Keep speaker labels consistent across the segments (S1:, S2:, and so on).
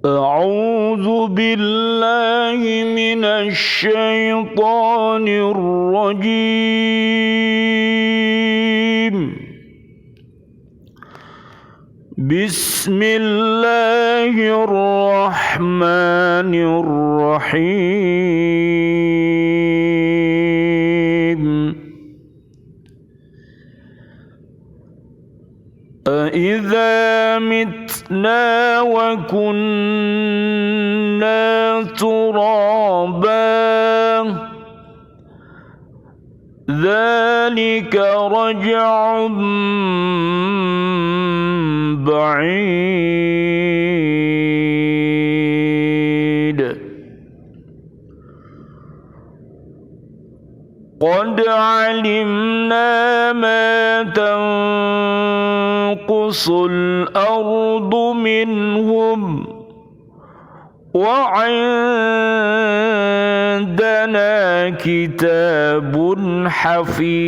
S1: أعوذ بالله من الشيطان الرجيم بسم الله الرحمن الرحيم أإذا متنا وكنا ترابا ذلك رجع بعيد قد علمنا ما تنقص الأرض منهم وعندنا كتاب حفيظ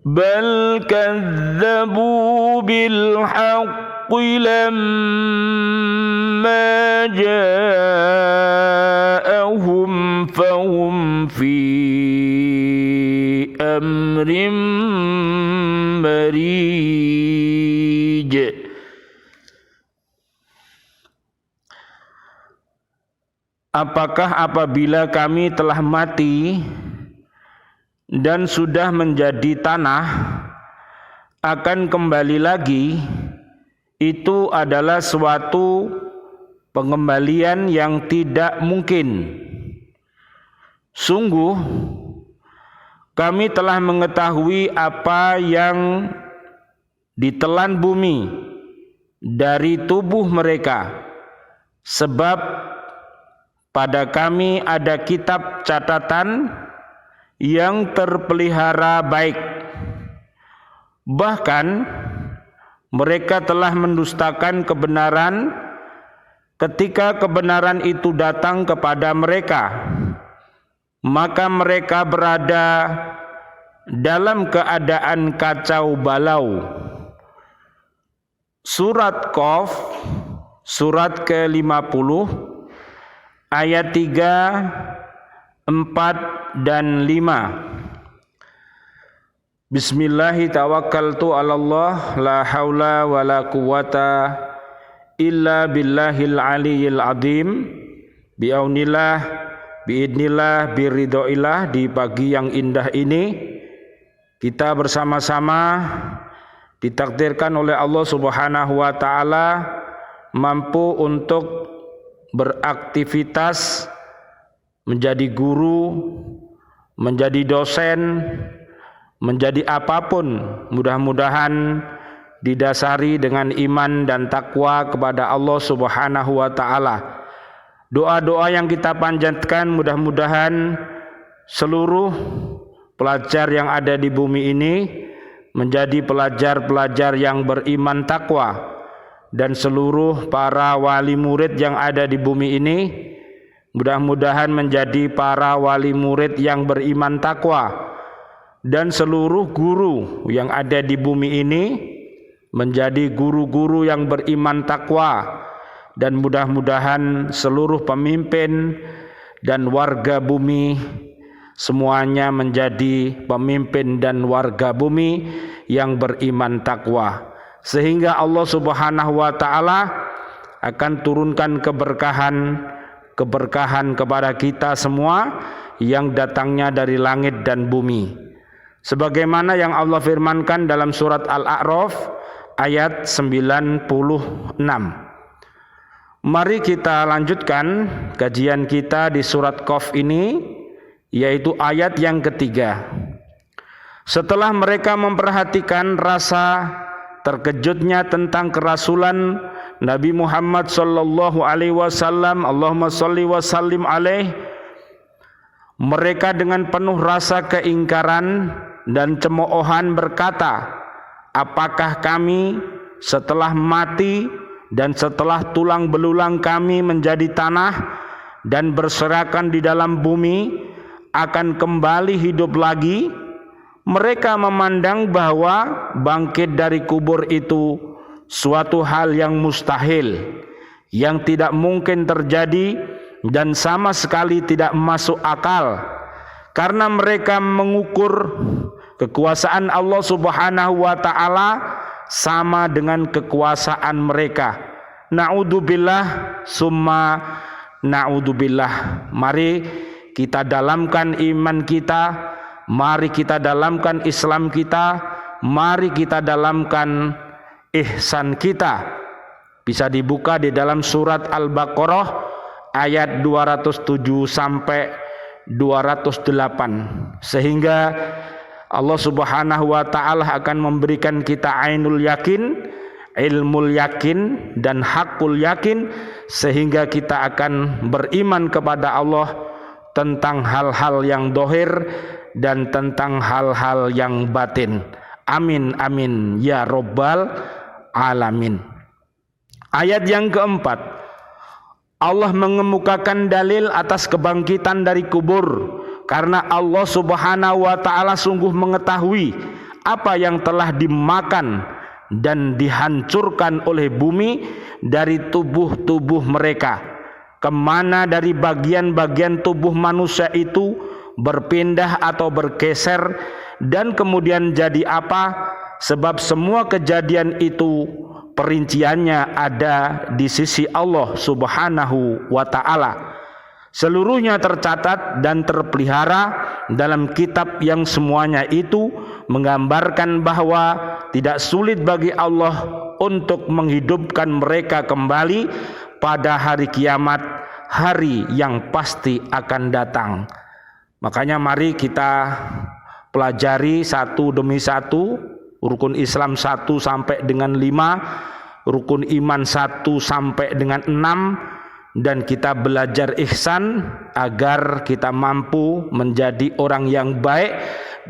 S1: بل كذبوا بالحق لما جاءهم فهم في أمر مريج. Apakah apabila kami telah mati dan sudah menjadi tanah akan kembali lagi? Itu adalah suatu pengembalian yang tidak mungkin. Sungguh kami telah mengetahui apa yang ditelan bumi dari tubuh mereka, sebab pada kami ada kitab catatan yang terpelihara baik. Bahkan mereka telah mendustakan kebenaran ketika kebenaran itu datang kepada mereka, maka mereka berada dalam keadaan kacau balau. Surat Qaf, surat ke-50, ayat 3, 4, dan 5. Bismillahi tawakkaltu ala Allah, la haula wa la quwata illa billahil aliyyil azim. Biaunillah, biidnillah, biridhoillah. Di pagi yang indah ini kita bersama-sama ditakdirkan oleh Allah Subhanahu wa taala mampu untuk beraktivitas menjadi guru, menjadi dosen, menjadi apapun. Mudah-mudahan didasari dengan iman dan takwa kepada Allah Subhanahu wa taala. Doa-doa yang kita panjatkan mudah-mudahan seluruh pelajar yang ada di bumi ini menjadi pelajar-pelajar yang beriman takwa, dan seluruh para wali murid yang ada di bumi ini mudah-mudahan menjadi para wali murid yang beriman takwa, dan seluruh guru yang ada di bumi ini menjadi guru-guru yang beriman takwa, dan mudah-mudahan seluruh pemimpin dan warga bumi semuanya menjadi pemimpin dan warga bumi yang beriman takwa, sehingga Allah Subhanahu wa taala akan turunkan keberkahan kepada kita semua yang datangnya dari langit dan bumi, sebagaimana yang Allah firmankan dalam surat Al-A'raf ayat 96. Mari kita lanjutkan kajian kita di surat Qaf ini, yaitu ayat yang ketiga. Setelah mereka memperhatikan rasa terkejutnya tentang kerasulan Nabi Muhammad sallallahu alaihi wasallam, Allahumma shalli wa sallim alaih, mereka dengan penuh rasa keingkaran dan cemoohan berkata, apakah kami setelah mati dan setelah tulang belulang kami menjadi tanah dan berserakan di dalam bumi akan kembali hidup lagi? Mereka memandang bahwa bangkit dari kubur itu suatu hal yang mustahil, yang tidak mungkin terjadi dan sama sekali tidak masuk akal, karena mereka mengukur kekuasaan Allah Subhanahu wa ta'ala sama dengan kekuasaan mereka. Na'udzubillah summa na'udzubillah. Mari kita dalamkan iman kita, mari kita dalamkan Islam kita, mari kita dalamkan ihsan kita. Bisa dibuka di dalam surat Al-Baqarah ayat 207 sampai 208, sehingga Allah Subhanahu wa ta'ala akan memberikan kita ainul yakin, ilmul yakin, dan hakul yakin, sehingga kita akan beriman kepada Allah tentang hal-hal yang dohir dan tentang hal-hal yang batin. Amin amin ya robbal alamin. Ayat yang keempat, Allah mengemukakan dalil atas kebangkitan dari kubur, karena Allah Subhanahu wa ta'ala sungguh mengetahui apa yang telah dimakan dan dihancurkan oleh bumi dari tubuh-tubuh mereka, kemana dari bagian-bagian tubuh manusia itu berpindah atau bergeser, dan kemudian jadi apa, sebab semua kejadian itu perinciannya ada di sisi Allah Subhanahu wa ta'ala. Seluruhnya tercatat dan terpelihara dalam kitab yang semuanya itu menggambarkan bahwa tidak sulit bagi Allah untuk menghidupkan mereka kembali pada hari kiamat, hari yang pasti akan datang. Makanya mari kita pelajari satu demi satu, rukun Islam 1 sampai dengan 5, rukun iman 1 sampai dengan 6, dan kita belajar ihsan agar kita mampu menjadi orang yang baik,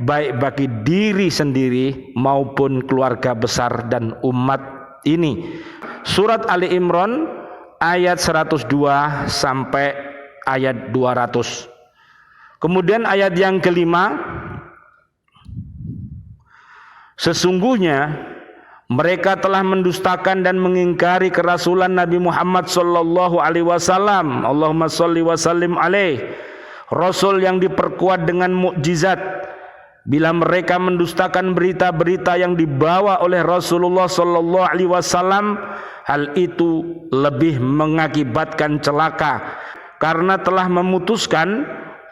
S1: baik bagi diri sendiri maupun keluarga besar dan umat ini. Surat Ali Imran ayat 102 sampai ayat 200. Kemudian ayat yang kelima, sesungguhnya mereka telah mendustakan dan mengingkari kerasulan Nabi Muhammad sallallahu alaihi wasallam. Allahumma shalli wa sallim alaih. Rasul yang diperkuat dengan mukjizat. Bila mereka mendustakan berita-berita yang dibawa oleh Rasulullah sallallahu alaihi wasallam, hal itu lebih mengakibatkan celaka, karena telah memutuskan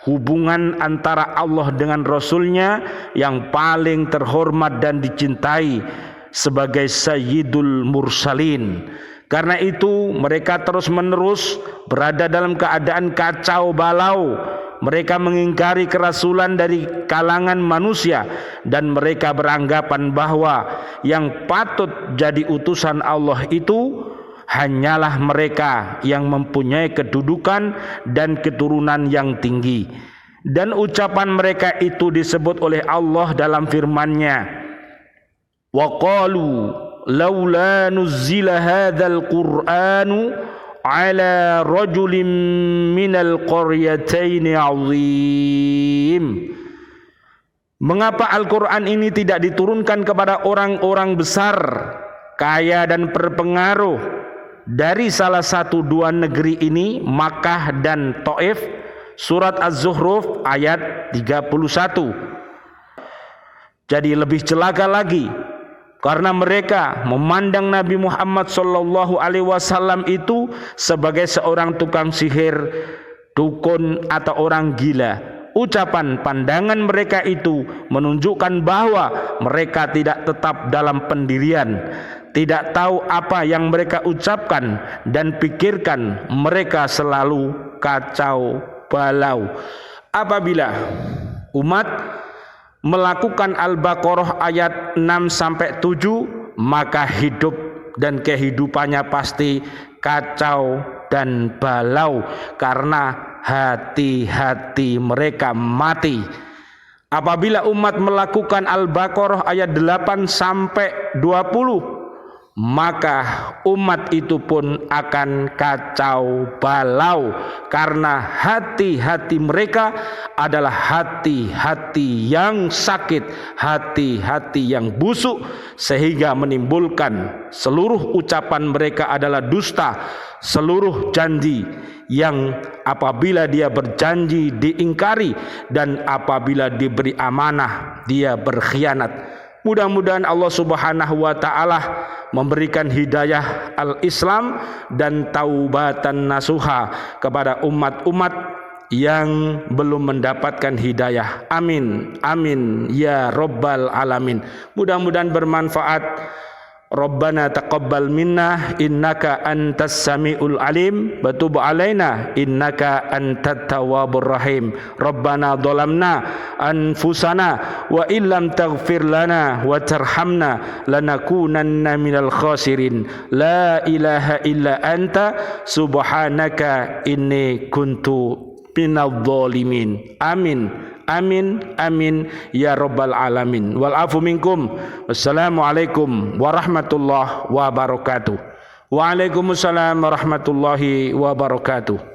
S1: hubungan antara Allah dengan Rasulnya yang paling terhormat dan dicintai sebagai Sayyidul Mursalin. Karena itu mereka terus-menerus berada dalam keadaan kacau balau. Mereka mengingkari kerasulan dari kalangan manusia, dan mereka beranggapan bahwa yang patut jadi utusan Allah itu hanyalah mereka yang mempunyai kedudukan dan keturunan yang tinggi. Dan ucapan mereka itu disebut oleh Allah dalam firman-Nya, wa qalu laula nuzzila hadzal qur'anu ala rajulin minal qaryataini azim. Mengapa Al-Quran ini tidak diturunkan kepada orang-orang besar, kaya dan berpengaruh dari salah satu dua negeri ini, Makkah dan Taif? Surat Az-Zukhruf ayat 31. Jadi lebih celaka lagi, karena mereka memandang Nabi Muhammad sallallahu alaihi wasallam itu sebagai seorang tukang sihir, dukun, atau orang gila. Ucapan pandangan mereka itu menunjukkan bahwa mereka tidak tetap dalam pendirian, tidak tahu apa yang mereka ucapkan dan pikirkan. Mereka selalu kacau balau. Apabila umat melakukan Al-Baqarah ayat 6-7, maka hidup dan kehidupannya pasti kacau dan balau, karena hati-hati mereka mati. Apabila umat melakukan Al-Baqarah ayat 8-20, maka umat itu pun akan kacau balau, karena hati-hati mereka adalah hati-hati yang sakit, hati-hati yang busuk, sehingga menimbulkan seluruh ucapan mereka adalah dusta, seluruh janji yang apabila dia berjanji diingkari, dan apabila diberi amanah dia berkhianat. Mudah-mudahan Allah Subhanahu wa taala memberikan hidayah al-Islam dan taubatan nasuha kepada umat-umat yang belum mendapatkan hidayah. Amin, amin ya rabbal alamin. Mudah-mudahan bermanfaat. Rabbana taqabbal minna innaka antas samiul alim wa tub alaina innaka antat tawwabur rahim. Rabbana dhalamna anfusana wa illam taghfir lana wa tarhamna lanakunanna minal khasirin. La ilaha illa anta subhanaka inni kuntu minadh dhalimin. Amin. Amin, amin ya rabbal alamin. Wal afu minkum. Wassalamualaikum warahmatullahi wabarakatuh. Waalaikumsalam warahmatullahi wabarakatuh.